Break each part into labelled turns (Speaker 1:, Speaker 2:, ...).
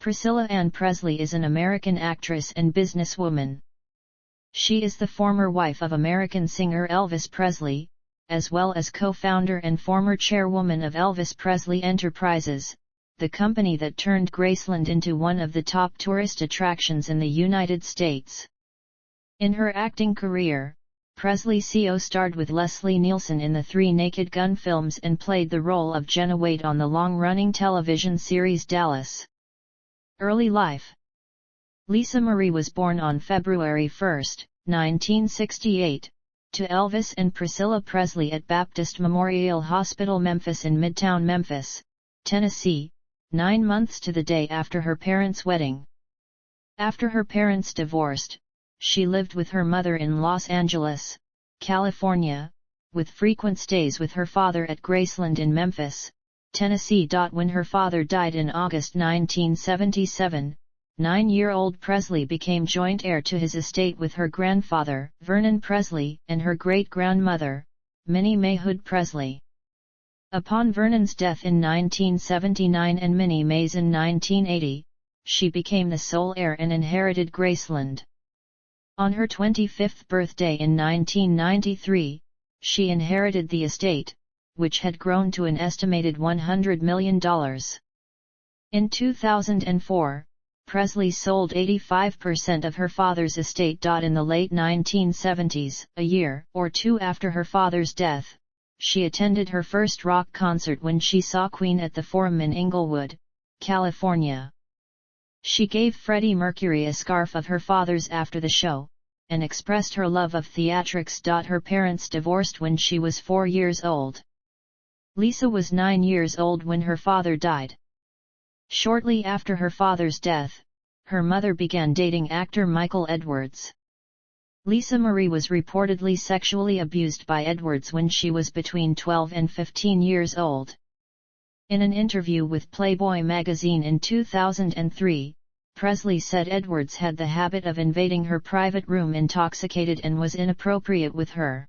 Speaker 1: Priscilla Ann Presley is an American actress and businesswoman. She is the former wife of American singer Elvis Presley, as well as co-founder and former chairwoman of Elvis Presley Enterprises, the company that turned Graceland into one of the top tourist attractions in the United States. In her acting career, Presley co-starred with Leslie Nielsen in the 3 Naked Gun films and played the role of Jenna Wade on the long-running television series Dallas. Early life. Lisa Marie was born on February 1, 1968, to Elvis and Priscilla Presley at Baptist Memorial Hospital Memphis in Midtown Memphis, Tennessee, 9 months to the day after her parents' wedding. After her parents divorced, she lived with her mother in Los Angeles, California, with frequent stays with her father at Graceland in Memphis, Tennessee. When her father died in August 1977, 9-year-old Presley became joint heir to his estate with her grandfather, Vernon Presley, and her great-grandmother, Minnie Mae Hood Presley. Upon Vernon's death in 1979 and Minnie Mae's in 1980, she became the sole heir and inherited Graceland. On her 25th birthday in 1993, she inherited the estate, which had grown to an estimated $100 million. In 2004, Presley sold 85% of her father's estate. In the late 1970s, a year or two after her father's death, she attended her first rock concert when she saw Queen at the Forum in Inglewood, California. She gave Freddie Mercury a scarf of her father's after the show, and expressed her love of theatrics. Her parents divorced when she was 4 years old. Lisa was 9 years old when her father died. Shortly after her father's death, her mother began dating actor Michael Edwards. Lisa Marie was reportedly sexually abused by Edwards when she was between 12 and 15 years old. In an interview with Playboy magazine in 2003, Presley said Edwards had the habit of invading her private room intoxicated and was inappropriate with her.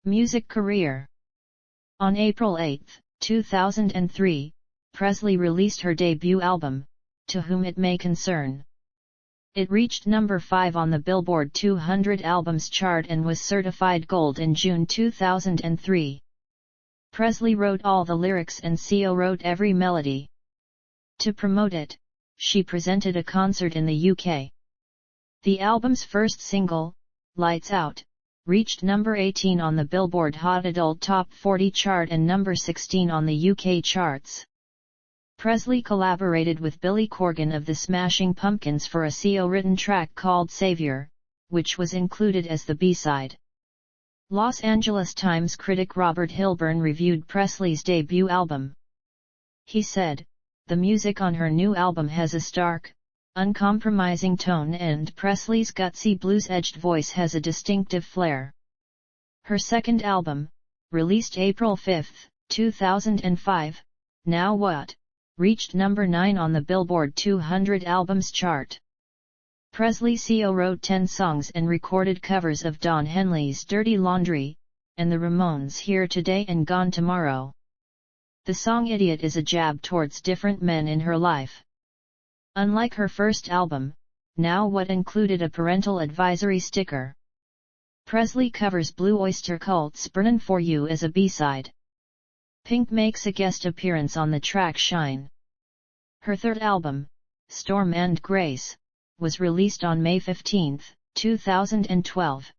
Speaker 1: Music career. On April 8, 2003, Presley released her debut album, To Whom It May Concern. It reached number 5 on the Billboard 200 Albums chart and was certified gold in June 2003. Presley wrote all the lyrics and co-wrote every melody. To promote it, she presented a concert in the UK. The album's first single, Lights Out, reached number 18 on the Billboard Hot Adult Top 40 chart and number 16 on the UK charts. Presley collaborated with Billy Corgan of the Smashing Pumpkins for a co-written track called Savior, which was included as the B-side. Los Angeles Times critic Robert Hilburn reviewed Presley's debut album. He said, "The music on her new album has a stark, uncompromising tone and Presley's gutsy blues-edged voice has a distinctive flair." Her second album, released April 5, 2005, Now What?, reached number 9 on the Billboard 200 Albums chart. Presley co-wrote 10 songs and recorded covers of Don Henley's Dirty Laundry, and the Ramones' Here Today and Gone Tomorrow. The song Idiot is a jab towards different men in her life. Unlike her first album, Now What included a parental advisory sticker. Presley covers Blue Oyster Cult's Burnin' For You as a B-side. Pink makes a guest appearance on the track Shine. Her third album, Storm and Grace, was released on May 15, 2012.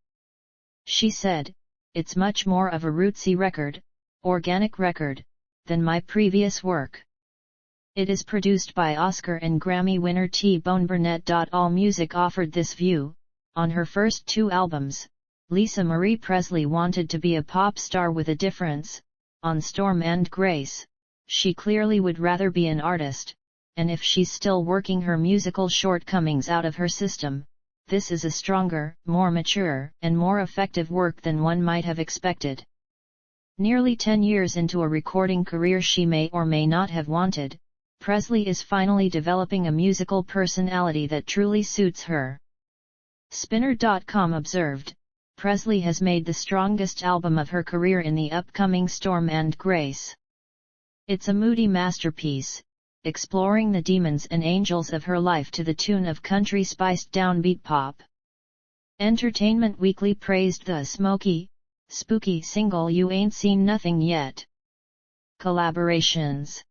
Speaker 1: She said, "It's much more of a rootsy record, organic record, than my previous work. It is produced by Oscar and Grammy winner T-Bone Burnett. AllMusic offered this view. On her first 2 albums, Lisa Marie Presley wanted to be a pop star with a difference. On Storm and Grace, she clearly would rather be an artist, and if she's still working her musical shortcomings out of her system, this is a stronger, more mature, and more effective work than one might have expected." Nearly 10 years into a recording career she may or may not have wanted, Presley is finally developing a musical personality that truly suits her. Spinner.com observed, Presley has made the strongest album of her career in the upcoming Storm and Grace. It's a moody masterpiece, exploring the demons and angels of her life to the tune of country spiced downbeat pop. Entertainment Weekly praised the smoky, spooky single You Ain't Seen Nothing Yet. Collaborations.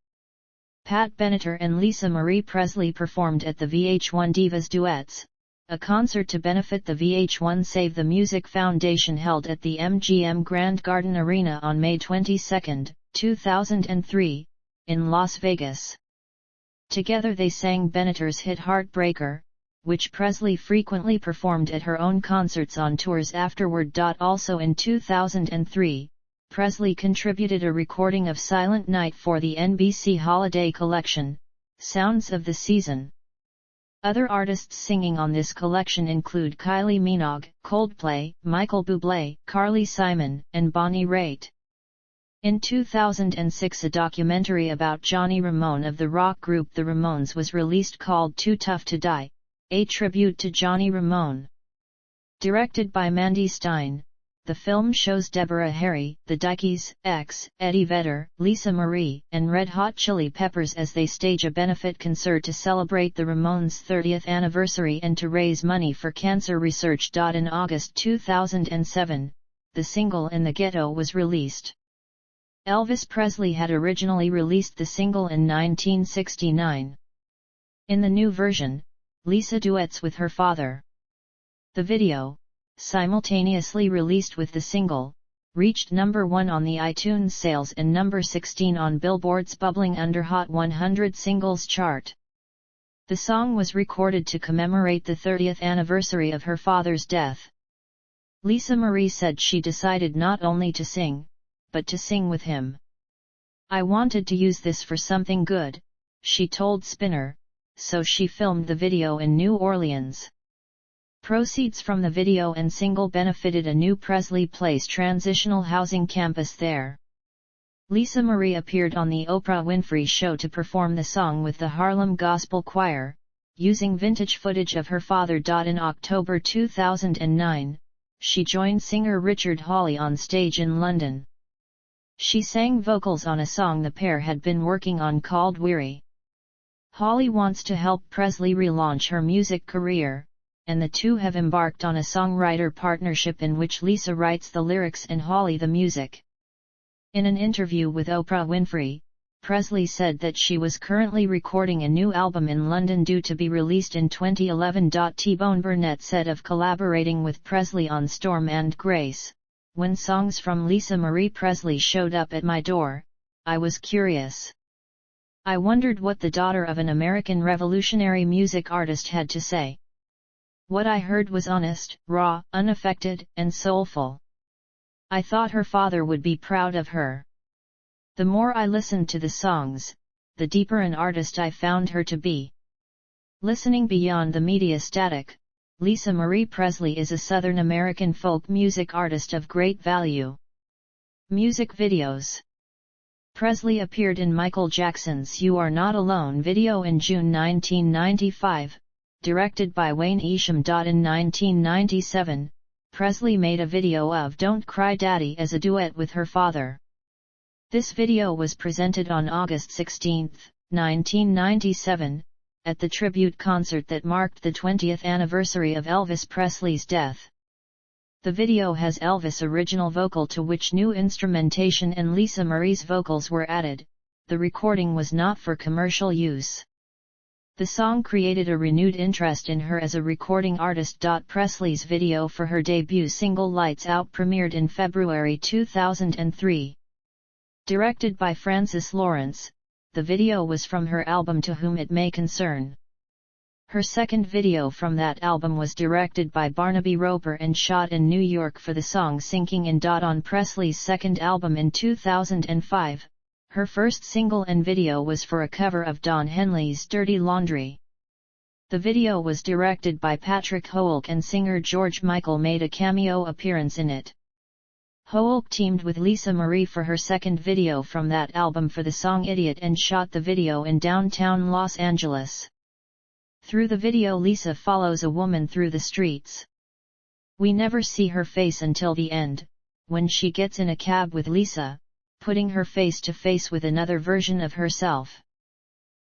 Speaker 1: Pat Benatar and Lisa Marie Presley performed at the VH1 Divas Duets, a concert to benefit the VH1 Save the Music Foundation held at the MGM Grand Garden Arena on May 22, 2003, in Las Vegas. Together they sang Benatar's hit Heartbreaker, which Presley frequently performed at her own concerts on tours afterward. Also in 2003, Presley contributed a recording of Silent Night for the NBC Holiday Collection, Sounds of the Season. Other artists singing on this collection include Kylie Minogue, Coldplay, Michael Bublé, Carly Simon, and Bonnie Raitt. In 2006, a documentary about Johnny Ramone of the rock group The Ramones was released called Too Tough to Die, a tribute to Johnny Ramone. Directed by Mandy Stein, the film shows Deborah Harry, the Dikeys, X, Eddie Vedder, Lisa Marie, and Red Hot Chili Peppers as they stage a benefit concert to celebrate the Ramones' 30th anniversary and to raise money for cancer research. In August 2007, the single In the Ghetto was released. Elvis Presley had originally released the single in 1969. In the new version, Lisa duets with her father. The video, simultaneously released with the single, reached number 1 on the iTunes sales and number 16 on Billboard's Bubbling Under Hot 100 Singles chart. The song was recorded to commemorate the 30th anniversary of her father's death. Lisa Marie said she decided not only to sing, but to sing with him. I wanted to use this for something good, she told Spinner, so she filmed the video in New Orleans. Proceeds from the video and single benefited a new Presley Place transitional housing campus there. Lisa Marie appeared on the Oprah Winfrey Show to perform the song with the Harlem Gospel Choir, using vintage footage of her father. In October 2009, she joined singer Richard Hawley on stage in London. She sang vocals on a song the pair had been working on called Weary. Hawley wants to help Presley relaunch her music career, and the two have embarked on a songwriter partnership in which Lisa writes the lyrics and Hawley the music. In an interview with Oprah Winfrey, Presley said that she was currently recording a new album in London due to be released in 2011. T-Bone Burnett said of collaborating with Presley on Storm and Grace, when songs from Lisa Marie Presley showed up at my door, I was curious. I wondered what the daughter of an American revolutionary music artist had to say. What I heard was honest, raw, unaffected, and soulful. I thought her father would be proud of her. The more I listened to the songs, the deeper an artist I found her to be. Listening beyond the media static, Lisa Marie Presley is a Southern American folk music artist of great value. Music videos. Presley appeared in Michael Jackson's You Are Not Alone video in June 1995, directed by Wayne Isham. In 1997, Presley made a video of Don't Cry Daddy as a duet with her father. This video was presented on August 16, 1997, at the tribute concert that marked the 20th anniversary of Elvis Presley's death. The video has Elvis' original vocal to which new instrumentation and Lisa Marie's vocals were added. The recording was not for commercial use. The song created a renewed interest in her as a recording artist. Presley's video for her debut single Lights Out premiered in February 2003. Directed by Francis Lawrence, the video was from her album To Whom It May Concern. Her second video from that album was directed by Barnaby Roper and shot in New York for the song Sinking In. On Presley's second album in 2005, her first single and video was for a cover of Don Henley's Dirty Laundry. The video was directed by Patrick Hoelk and singer George Michael made a cameo appearance in it. Hoelk teamed with Lisa Marie for her second video from that album for the song Idiot and shot the video in downtown Los Angeles. Through the video, Lisa follows a woman through the streets. We never see her face until the end, when she gets in a cab with Lisa, putting her face to face with another version of herself.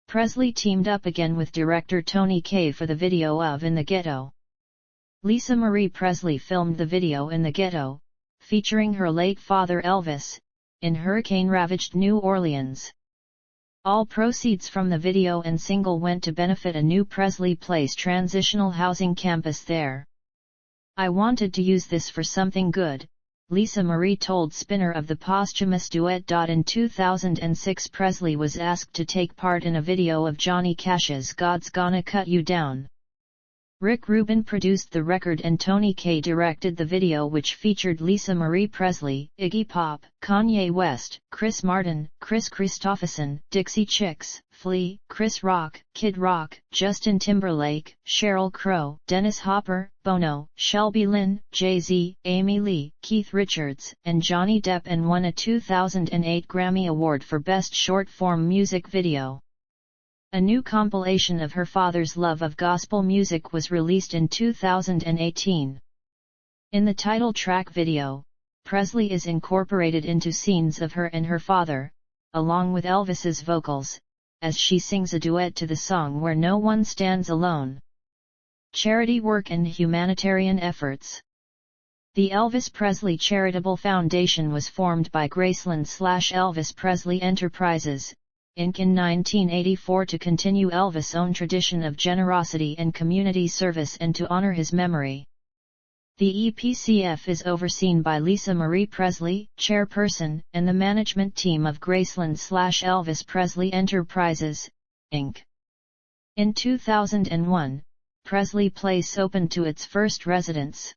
Speaker 1: Presley teamed up again with director Tony Kaye for the video of In the Ghetto. Lisa Marie Presley filmed the video in the ghetto, featuring her late father Elvis, in hurricane-ravaged New Orleans. All proceeds from the video and single went to benefit a new Presley Place transitional housing campus there. "I wanted to use this for something good," Lisa Marie told Spinner of the posthumous duet. In 2006, Presley was asked to take part in a video of Johnny Cash's God's Gonna Cut You Down. Rick Rubin produced the record and Tony Kaye directed the video, which featured Lisa Marie Presley, Iggy Pop, Kanye West, Chris Martin, Chris Christopherson, Dixie Chicks, Flea, Chris Rock, Kid Rock, Justin Timberlake, Sheryl Crow, Dennis Hopper, Bono, Shelby Lynne, Jay-Z, Amy Lee, Keith Richards, and Johnny Depp, and won a 2008 Grammy Award for Best Short-Form Music Video. A new compilation of her father's love of gospel music was released in 2018. In the title track video, Presley is incorporated into scenes of her and her father, along with Elvis's vocals, as she sings a duet to the song Where No One Stands Alone. Charity work and humanitarian efforts. The Elvis Presley Charitable Foundation was formed by Graceland/Elvis Presley Enterprises, Inc. in 1984 to continue Elvis' own tradition of generosity and community service and to honor his memory. The EPCF is overseen by Lisa Marie Presley, chairperson, and the management team of Graceland/Elvis Presley Enterprises, Inc. In 2001, Presley Place opened to its first residents.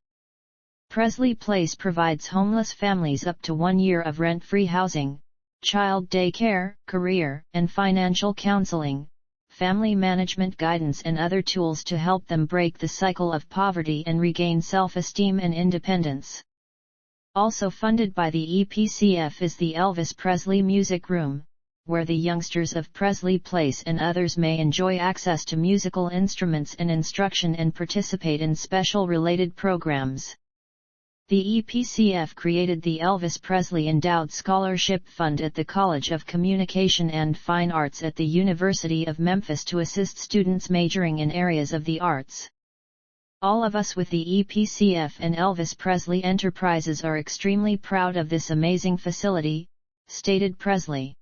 Speaker 1: Presley Place provides homeless families up to 1 year of rent-free housing, child daycare, career and financial counseling, family management guidance, and other tools to help them break the cycle of poverty and regain self-esteem and independence. Also funded by the EPCF is the Elvis Presley Music Room, where the youngsters of Presley Place and others may enjoy access to musical instruments and instruction and participate in special related programs. The EPCF created the Elvis Presley Endowed Scholarship Fund at the College of Communication and Fine Arts at the University of Memphis to assist students majoring in areas of the arts. "All of us with the EPCF and Elvis Presley Enterprises are extremely proud of this amazing facility," stated Presley.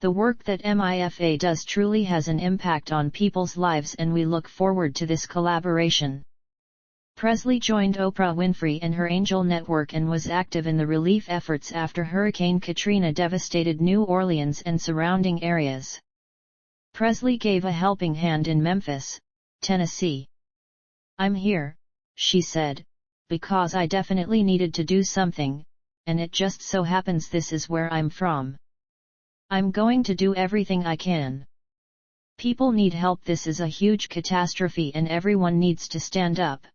Speaker 1: "The work that MIFA does truly has an impact on people's lives and we look forward to this collaboration." Presley joined Oprah Winfrey and her Angel Network and was active in the relief efforts after Hurricane Katrina devastated New Orleans and surrounding areas. Presley gave a helping hand in Memphis, Tennessee. "I'm here," she said, "because I definitely needed to do something, and it just so happens this is where I'm from. I'm going to do everything I can. People need help. This is a huge catastrophe and everyone needs to stand up."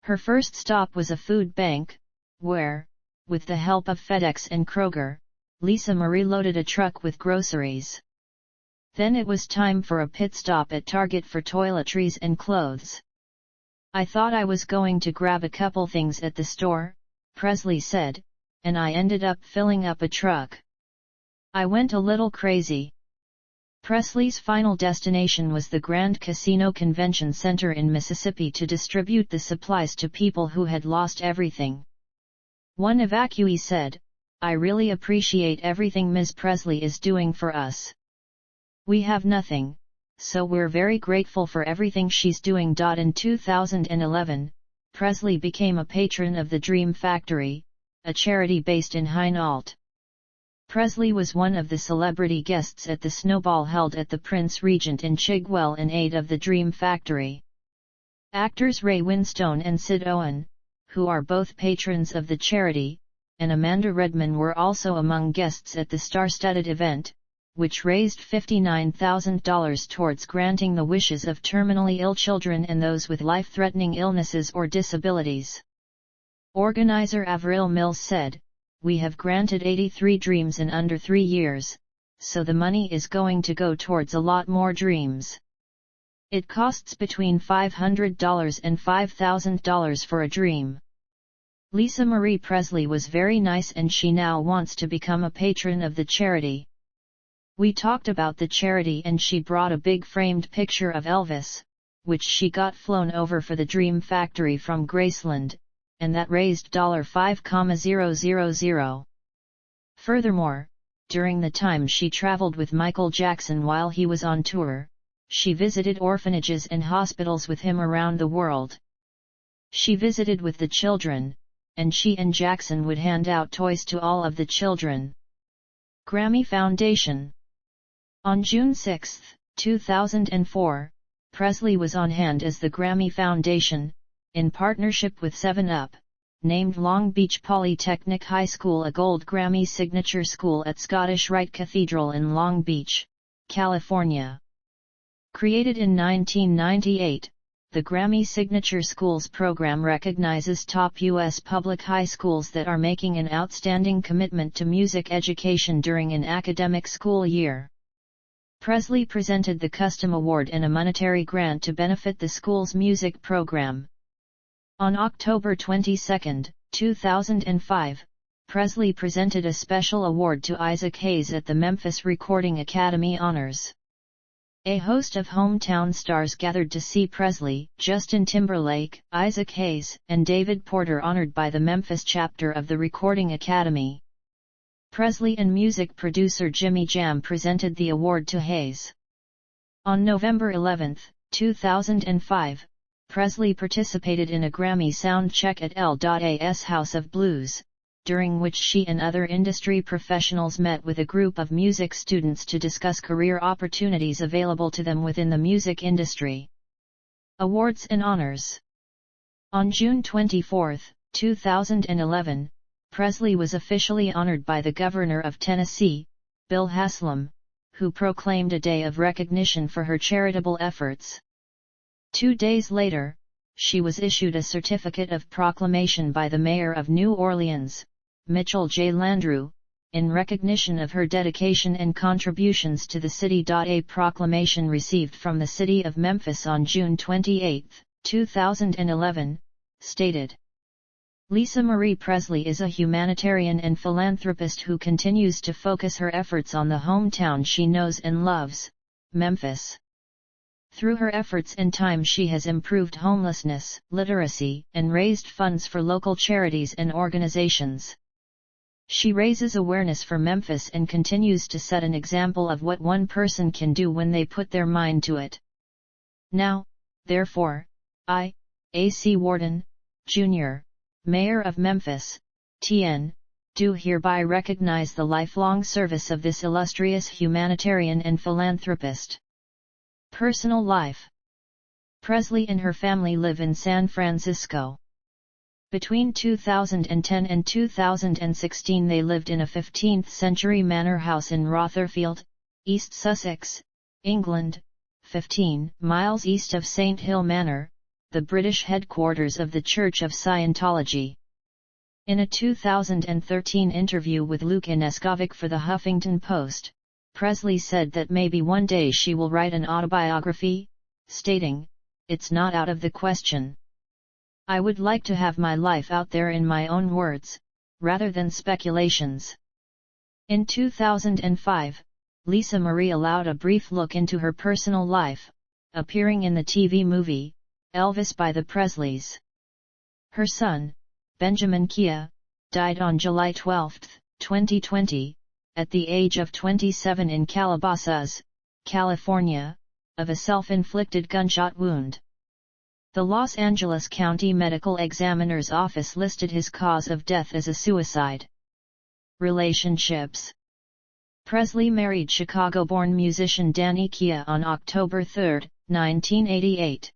Speaker 1: Her first stop was a food bank, where, with the help of FedEx and Kroger, Lisa Marie loaded a truck with groceries. Then it was time for a pit stop at Target for toiletries and clothes. "I thought I was going to grab a couple things at the store," Presley said, "and I ended up filling up a truck. I went a little crazy." Presley's final destination was the Grand Casino Convention Center in Mississippi to distribute the supplies to people who had lost everything. One evacuee said, "I really appreciate everything Ms. Presley is doing for us. We have nothing, so we're very grateful for everything she's doing." In 2011, Presley became a patron of the Dream Factory, a charity based in Hainault. Presley was one of the celebrity guests at the Snowball held at the Prince Regent in Chigwell in aid of the Dream Factory. Actors Ray Winstone and Sid Owen, who are both patrons of the charity, and Amanda Redman were also among guests at the star-studded event, which raised $59,000 towards granting the wishes of terminally ill children and those with life-threatening illnesses or disabilities. Organizer Avril Mills said, "We have granted 83 dreams in under 3 years, so the money is going to go towards a lot more dreams. It costs between $500 and $5,000 for a dream." Lisa Marie Presley was very nice and she now wants to become a patron of the charity. We talked about the charity and she brought a big framed picture of Elvis, which she got flown over for the Dream Factory from Graceland, and that raised $5,000. Furthermore, during the time she traveled with Michael Jackson while he was on tour, she visited orphanages and hospitals with him around the world. She visited with the children, and she and Jackson would hand out toys to all of the children. Grammy Foundation. On June 6, 2004, Presley was on hand as the Grammy Foundation, in partnership with 7-Up, named Long Beach Polytechnic High School a Gold Grammy Signature School at Scottish Rite Cathedral in Long Beach, California. Created in 1998, the Grammy Signature Schools program recognizes top U.S. public high schools that are making an outstanding commitment to music education during an academic school year. Presley presented the Custom Award and a monetary grant to benefit the school's music program. On October 22, 2005, Presley presented a special award to Isaac Hayes at the Memphis Recording Academy Honors. A host of hometown stars gathered to see Presley, Justin Timberlake, Isaac Hayes, and David Porter honored by the Memphis chapter of the Recording Academy. Presley and music producer Jimmy Jam presented the award to Hayes. On November 11, 2005, Presley participated in a Grammy soundcheck at L.A.'s House of Blues, during which she and other industry professionals met with a group of music students to discuss career opportunities available to them within the music industry. Awards and honors. On June 24, 2011, Presley was officially honored by the Governor of Tennessee, Bill Haslam, who proclaimed a day of recognition for her charitable efforts. 2 days later, she was issued a certificate of proclamation by the mayor of New Orleans, Mitchell J. Landrieu, in recognition of her dedication and contributions to the city. A proclamation received from the city of Memphis on June 28, 2011, stated, Lisa Marie Presley is a humanitarian and philanthropist who continues to focus her efforts on the hometown she knows and loves, Memphis. Through her efforts and time she has improved homelessness, literacy, and raised funds for local charities and organizations. She raises awareness for Memphis and continues to set an example of what one person can do when they put their mind to it. Now, therefore, I, A.C. Warden, Jr., Mayor of Memphis, TN, do hereby recognize the lifelong service of this illustrious humanitarian and philanthropist. Personal life. Presley and her family live in San Francisco. Between 2010 and 2016 they lived in a 15th-century manor house in Rotherfield, East Sussex, England, 15 miles east of St. Hill Manor, the British headquarters of the Church of Scientology. In a 2013 interview with Luke Ineskovic for the Huffington Post, Presley said that maybe one day she will write an autobiography, stating, "It's not out of the question. I would like to have my life out there in my own words, rather than speculations." In 2005, Lisa Marie allowed a brief look into her personal life, appearing in the TV movie, Elvis by the Presleys. Her son, Benjamin Kia, died on July 12, 2020, at the age of 27 in Calabasas, California, of a self-inflicted gunshot wound. The Los Angeles County Medical Examiner's Office listed his cause of death as a suicide. Relationships. Presley married Chicago-born musician Danny Kia on October 3, 1988.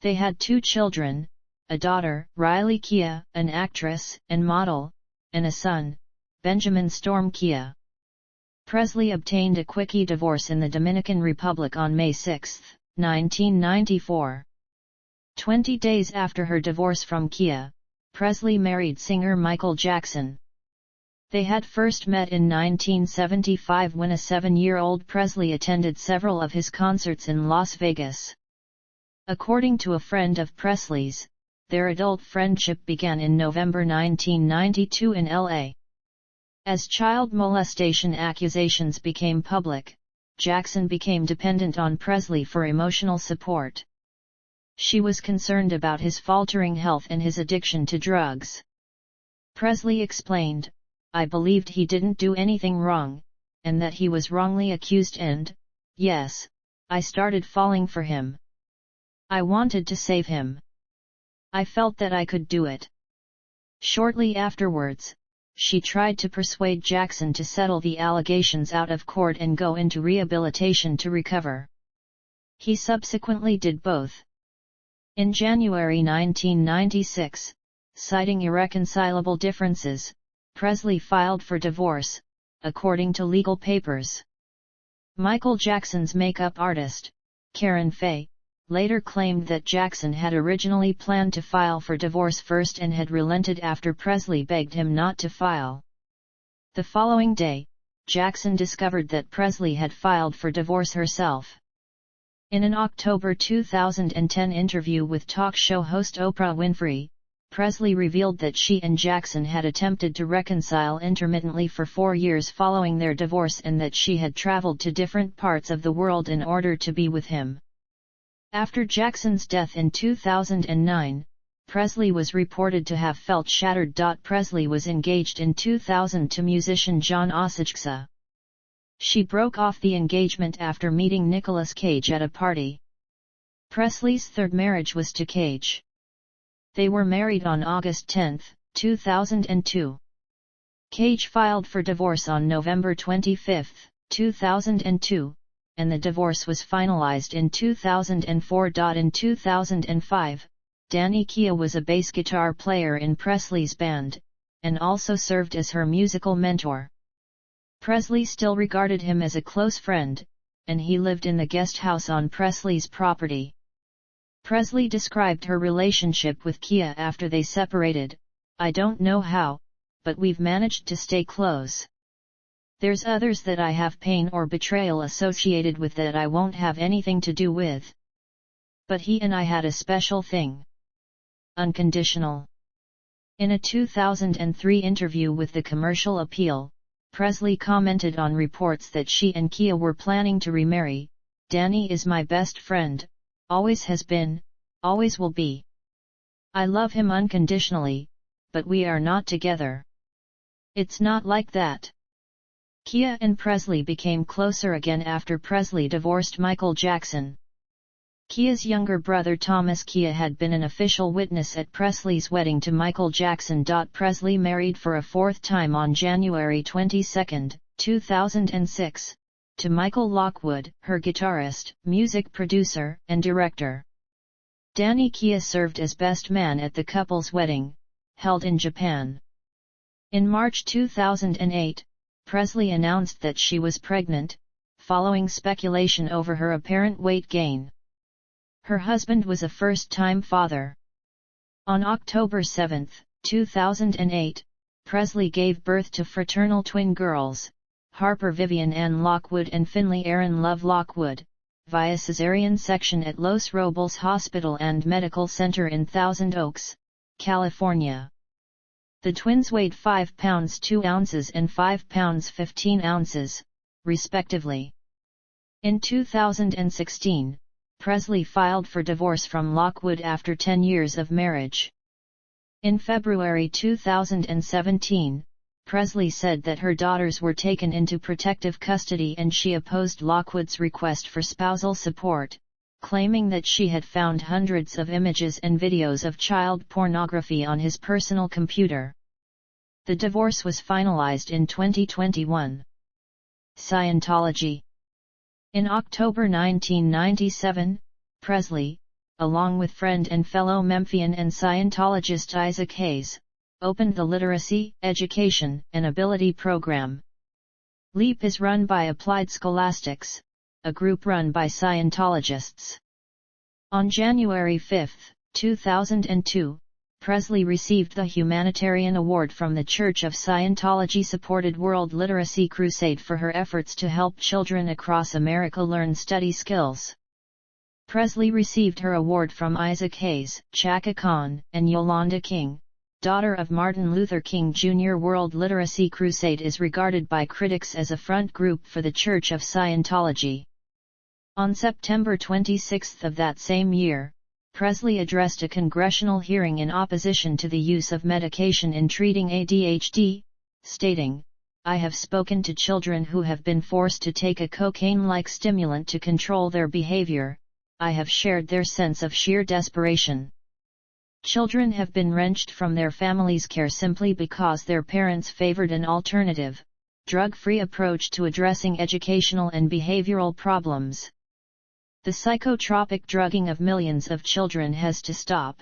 Speaker 1: They had 2 children, a daughter, Riley Kia, an actress and model, and a son, Benjamin Storm Kia. Presley obtained a quickie divorce in the Dominican Republic on May 6, 1994. 20 days after her divorce from Kia, Presley married singer Michael Jackson. They had first met in 1975 when a 7-year-old Presley attended several of his concerts in Las Vegas. According to a friend of Presley's, their adult friendship began in November 1992 in L.A. As child molestation accusations became public, Jackson became dependent on Presley for emotional support. She was concerned about his faltering health and his addiction to drugs. Presley explained, "I believed he didn't do anything wrong, and that he was wrongly accused and, yes, I started falling for him. I wanted to save him. I felt that I could do it." Shortly afterwards, she tried to persuade Jackson to settle the allegations out of court and go into rehabilitation to recover. He subsequently did both. In January 1996, citing irreconcilable differences, Presley filed for divorce, according to legal papers. Michael Jackson's makeup artist, Karen Faye, later claimed that Jackson had originally planned to file for divorce first and had relented after Presley begged him not to file. The following day, Jackson discovered that Presley had filed for divorce herself. In an October 2010 interview with talk show host Oprah Winfrey, Presley revealed that she and Jackson had attempted to reconcile intermittently for 4 years following their divorce and that she had traveled to different parts of the world in order to be with him. After Jackson's death in 2009, Presley was reported to have felt shattered. Presley was engaged in 2000 to musician John Osagsa. She broke off the engagement after meeting Nicolas Cage at a party. Presley's third marriage was to Cage. They were married on August 10, 2002. Cage filed for divorce on November 25, 2002. And the divorce was finalized in 2004. In 2005, Danny Kia was a bass guitar player in Presley's band, and also served as her musical mentor. Presley still regarded him as a close friend, and he lived in the guest house on Presley's property. Presley described her relationship with Kia after they separated, "I don't know how, but we've managed to stay close. There's others that I have pain or betrayal associated with that I won't have anything to do with. But he and I had a special thing. Unconditional." In a 2003 interview with the Commercial Appeal, Presley commented on reports that she and Kia were planning to remarry. "Danny is my best friend, always has been, always will be. I love him unconditionally, but we are not together. It's not like that." Kia and Presley became closer again after Presley divorced Michael Jackson. Kia's younger brother Thomas Kia had been an official witness at Presley's wedding to Michael Jackson. Presley married for a fourth time on January 22, 2006, to Michael Lockwood, her guitarist, music producer, and director. Danny Kia served as best man at the couple's wedding, held in Japan. In March 2008, Presley announced that she was pregnant, following speculation over her apparent weight gain. Her husband was a first-time father. On October 7, 2008, Presley gave birth to fraternal twin girls, Harper Vivian Ann Lockwood and Finley Aaron Love Lockwood, via cesarean section at Los Robles Hospital and Medical Center in Thousand Oaks, California. The twins weighed 5 pounds 2 ounces and 5 pounds 15 ounces, respectively. In 2016, Presley filed for divorce from Lockwood after 10 years of marriage. In February 2017, Presley said that her daughters were taken into protective custody and she opposed Lockwood's request for spousal support, claiming that she had found hundreds of images and videos of child pornography on his personal computer. The divorce was finalized in 2021. Scientology. In October 1997, Presley, along with friend and fellow Memphian and Scientologist Isaac Hayes, opened the Literacy, Education, and Ability Program. LEAP is run by Applied Scholastics, a group run by Scientologists. On January 5, 2002, Presley received the Humanitarian Award from the Church of Scientology-supported World Literacy Crusade for her efforts to help children across America learn study skills. Presley received her award from Isaac Hayes, Chaka Khan, and Yolanda King, daughter of Martin Luther King Jr. World Literacy Crusade is regarded by critics as a front group for the Church of Scientology. On September 26 of that same year, Presley addressed a congressional hearing in opposition to the use of medication in treating ADHD, stating, "I have spoken to children who have been forced to take a cocaine-like stimulant to control their behavior. I have shared their sense of sheer desperation. Children have been wrenched from their families' care simply because their parents favored an alternative, drug-free approach to addressing educational and behavioral problems. The psychotropic drugging of millions of children has to stop."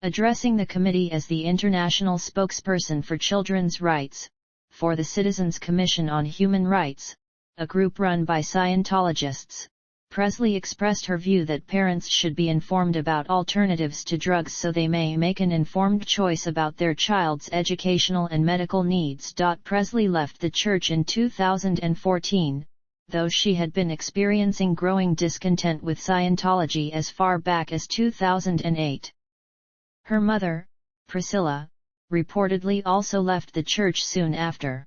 Speaker 1: Addressing the committee as the international spokesperson for children's rights, for the Citizens Commission on Human Rights, a group run by Scientologists, Presley expressed her view that parents should be informed about alternatives to drugs so they may make an informed choice about their child's educational and medical needs. Presley left the church in 2014, though she had been experiencing growing discontent with Scientology as far back as 2008. Her mother, Priscilla, reportedly also left the church soon after.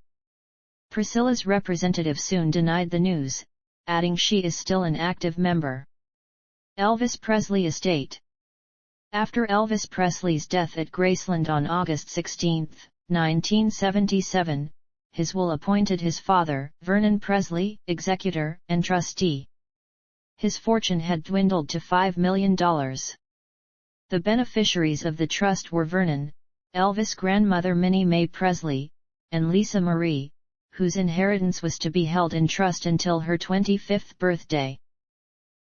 Speaker 1: Priscilla's representative soon denied the news, adding she is still an active member. Elvis Presley estate. After Elvis Presley's death at Graceland on August 16, 1977, his will appointed his father, Vernon Presley, executor and trustee. His fortune had dwindled to $5 million. The beneficiaries of the trust were Vernon, Elvis' grandmother Minnie Mae Presley, and Lisa Marie, whose inheritance was to be held in trust until her 25th birthday.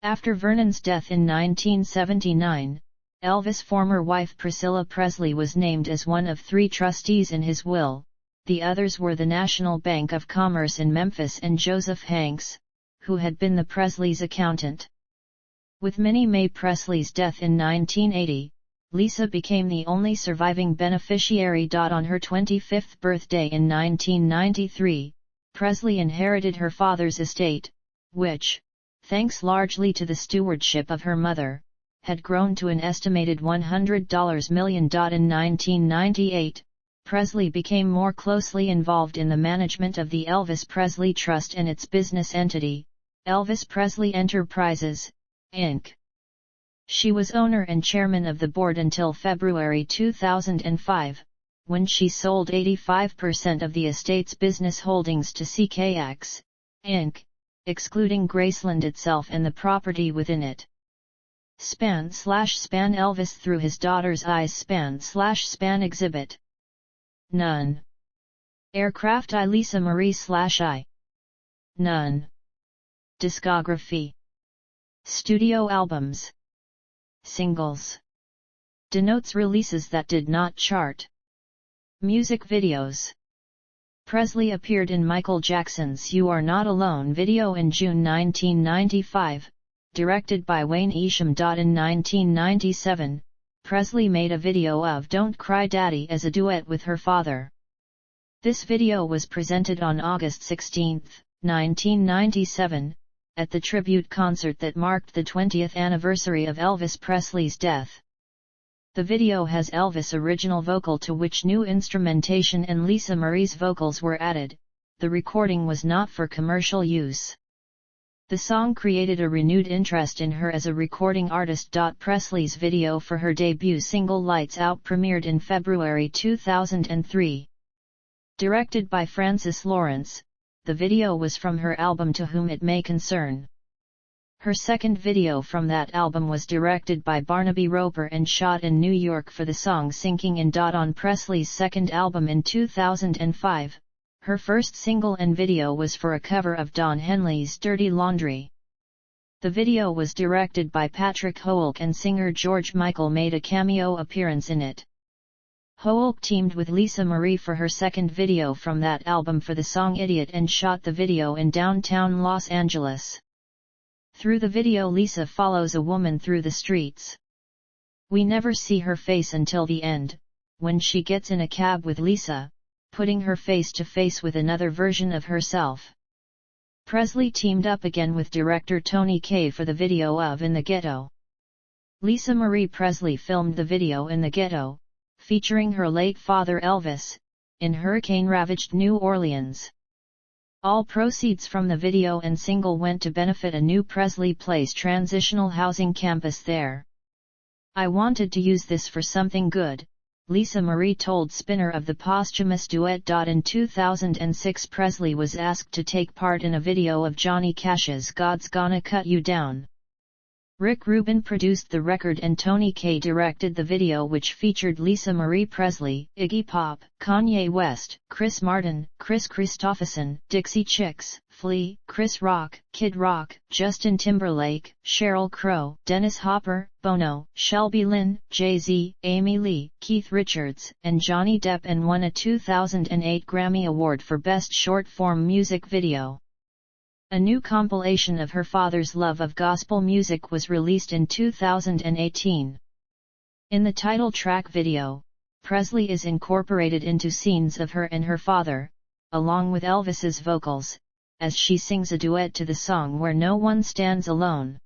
Speaker 1: After Vernon's death in 1979, Elvis' former wife Priscilla Presley was named as one of 3 trustees in his will. The others were the National Bank of Commerce in Memphis and Joseph Hanks, who had been the Presleys' accountant. With Minnie Mae Presley's death in 1980, Lisa became the only surviving beneficiary. On her 25th birthday in 1993, Presley inherited her father's estate, which, thanks largely to the stewardship of her mother, had grown to an estimated $100 million. In 1998, Presley became more closely involved in the management of the Elvis Presley Trust and its business entity, Elvis Presley Enterprises, Inc. She was owner and chairman of the board until February 2005, when she sold 85% of the estate's business holdings to CKX, Inc., excluding Graceland itself and the property within it. Span Elvis through his daughter's eyes. Span exhibit. None. Aircraft I Lisa Marie I. None. Discography. Studio albums. Singles. Denotes releases that did not chart. Music videos. Presley appeared in Michael Jackson's You Are Not Alone video in June 1995, directed by Wayne Isham. In 1997, Presley made a video of Don't Cry Daddy as a duet with her father. This video was presented on August 16, 1997, at the tribute concert that marked the 20th anniversary of Elvis Presley's death. The video has Elvis' original vocal to which new instrumentation and Lisa Marie's vocals were added. The recording was not for commercial use. The song created a renewed interest in her as a recording artist. Presley's video for her debut single Lights Out premiered in February 2003. Directed by Francis Lawrence, the video was from her album To Whom It May Concern. Her second video from that album was directed by Barnaby Roper and shot in New York for the song Sinking In. On Presley's second album in 2005, her first single and video was for a cover of Don Henley's Dirty Laundry. The video was directed by Patrick Hoelk and singer George Michael made a cameo appearance in it. Hoelk teamed with Lisa Marie for her second video from that album for the song Idiot and shot the video in downtown Los Angeles. Through the video, Lisa follows a woman through the streets. We never see her face until the end, when she gets in a cab with Lisa, putting her face to face with another version of herself. Presley teamed up again with director Tony Kaye for the video of In the Ghetto. Lisa Marie Presley filmed the video in the ghetto, featuring her late father Elvis, in hurricane-ravaged New Orleans. All proceeds from the video and single went to benefit a new Presley Place transitional housing campus there. "I wanted to use this for something good," Lisa Marie told Spinner of the posthumous duet. In 2006, Presley was asked to take part in a video of Johnny Cash's God's Gonna Cut You Down. Rick Rubin produced the record and Tony Kaye directed the video, which featured Lisa Marie Presley, Iggy Pop, Kanye West, Chris Martin, Chris Christopherson, Dixie Chicks, Flea, Chris Rock, Kid Rock, Justin Timberlake, Sheryl Crow, Dennis Hopper, Bono, Shelby Lynne, Jay-Z, Amy Lee, Keith Richards, and Johnny Depp, and won a 2008 Grammy Award for Best Short-Form Music Video. A new compilation of her father's love of gospel music was released in 2018. In the title track video, Presley is incorporated into scenes of her and her father, along with Elvis's vocals, as she sings a duet to the song Where No One Stands Alone.